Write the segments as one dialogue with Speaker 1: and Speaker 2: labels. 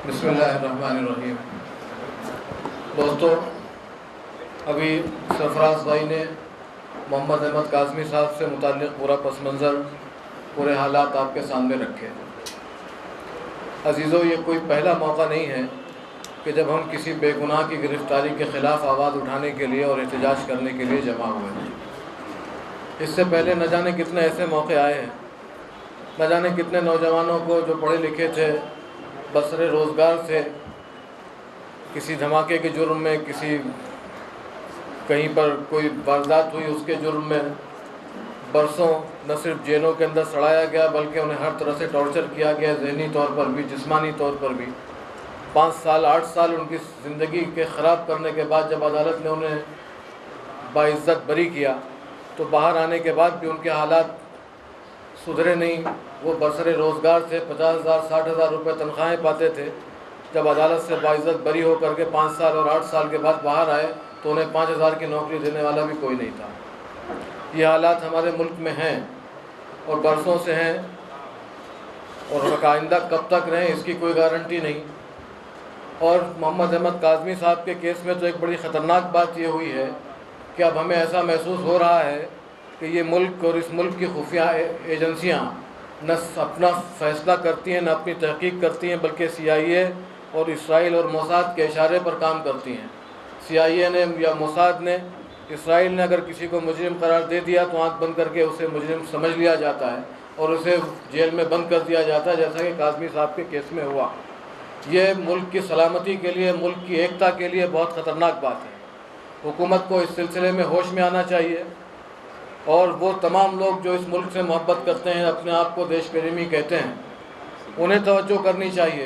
Speaker 1: بسم اللہ الرحمن الرحیم۔ دوستو، ابھی سرفراز بھائی نے محمد احمد کاظمی صاحب سے متعلق پورا پس منظر، پورے حالات آپ کے سامنے رکھے۔ عزیزو، یہ کوئی پہلا موقع نہیں ہے کہ جب ہم کسی بے گناہ کی گرفتاری کے خلاف آواز اٹھانے کے لیے اور احتجاج کرنے کے لیے جمع ہوئے ہیں۔ اس سے پہلے نہ جانے کتنے ایسے موقع آئے ہیں، نہ جانے کتنے نوجوانوں کو جو پڑھے لکھے تھے، بسر روزگار سے کسی دھماکے کے جرم میں، کہیں پر کوئی واردات ہوئی اس کے جرم میں برسوں نہ صرف جیلوں کے اندر سڑایا گیا بلکہ انہیں ہر طرح سے ٹارچر کیا گیا، ذہنی طور پر بھی، جسمانی طور پر بھی۔ 5 سال 8 سال ان کی زندگی کے خراب کرنے کے بعد جب عدالت نے انہیں باعزت بری کیا تو باہر آنے کے بعد بھی ان کے حالات سدھرے نہیں۔ وہ برسر روزگار سے 50,000 60,000 روپے تنخواہیں پاتے تھے۔ جب عدالت سے باعزت بری ہو کر کے 5 سال اور 8 سال کے بعد باہر آئے تو انہیں 5,000 کی نوکری دینے والا بھی کوئی نہیں تھا۔ یہ حالات ہمارے ملک میں ہیں اور برسوں سے ہیں، اور آئندہ کب تک رہیں اس کی کوئی گارنٹی نہیں۔ اور محمد احمد کاظمی صاحب کے کیس میں تو ایک بڑی خطرناک بات یہ ہوئی ہے کہ اب ہمیں ایسا محسوس ہو رہا ہے کہ یہ ملک اور اس ملک کی خفیہ ایجنسیاں نہ اپنا فیصلہ کرتی ہیں، نہ اپنی تحقیق کرتی ہیں، بلکہ CIA اور اسرائیل اور موساد کے اشارے پر کام کرتی ہیں۔ CIA نے یا موساد نے، اسرائیل نے اگر کسی کو مجرم قرار دے دیا تو آنکھ بند کر کے اسے مجرم سمجھ لیا جاتا ہے اور اسے جیل میں بند کر دیا جاتا ہے، جیسا کہ کاظمی صاحب کے کیس میں ہوا۔ یہ ملک کی سلامتی کے لیے، ملک کی ایکتا کے لیے بہت خطرناک بات ہے۔ حکومت کو اس سلسلے میں ہوش میں آنا چاہیے، اور وہ تمام لوگ جو اس ملک سے محبت کرتے ہیں، اپنے آپ کو دیش پریمی کہتے ہیں، انہیں توجہ کرنی چاہیے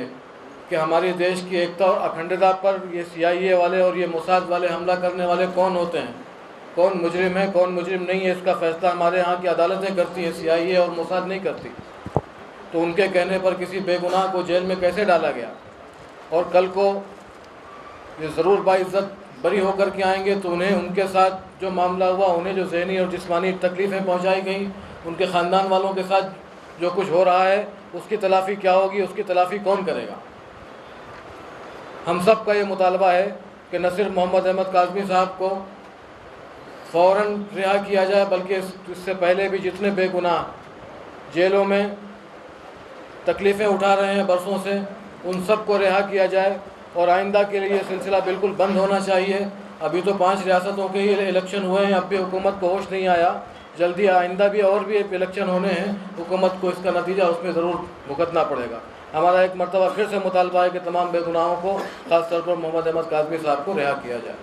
Speaker 1: کہ ہماری دیش کی ایکتا اور اکھنڈتا پر یہ CIA والے اور یہ موساد والے حملہ کرنے والے کون ہوتے ہیں، کون مجرم ہے، کون مجرم نہیں ہے، اس کا فیصلہ ہمارے ہاں کی عدالتیں کرتی ہیں، CIA اور موساد نہیں کرتی۔ تو ان کے کہنے پر کسی بے گناہ کو جیل میں کیسے ڈالا گیا؟ اور کل کو یہ ضرور باعزت بری ہو کر کے آئیں گے تو انہیں ان کے ساتھ جو معاملہ ہوا، انہیں جو ذہنی اور جسمانی تکلیفیں پہنچائی گئیں، ان کے خاندان والوں کے ساتھ جو کچھ ہو رہا ہے، اس کی تلافی کیا ہوگی، اس کی تلافی کون کرے گا؟ ہم سب کا یہ مطالبہ ہے کہ نہ صرف محمد احمد کاظمی صاحب کو فوراً رہا کیا جائے، بلکہ اس سے پہلے بھی جتنے بے گناہ جیلوں میں تکلیفیں اٹھا رہے ہیں برسوں سے، ان سب کو رہا کیا جائے۔ اور آئندہ کے لیے یہ سلسلہ بالکل بند ہونا چاہیے۔ ابھی تو 5 ریاستوں کے ہی الیکشن ہوئے ہیں، اب بھی حکومت کو ہوش نہیں آیا۔ جلدی آئندہ بھی اور بھی الیکشن ہونے ہیں، حکومت کو اس کا نتیجہ اس میں ضرور بھگتنا پڑے گا۔ ہمارا ایک مرتبہ پھر سے مطالبہ ہے کہ تمام بے گناہوں کو، خاص طور پر محمد احمد کاظمی صاحب کو رہا کیا جائے۔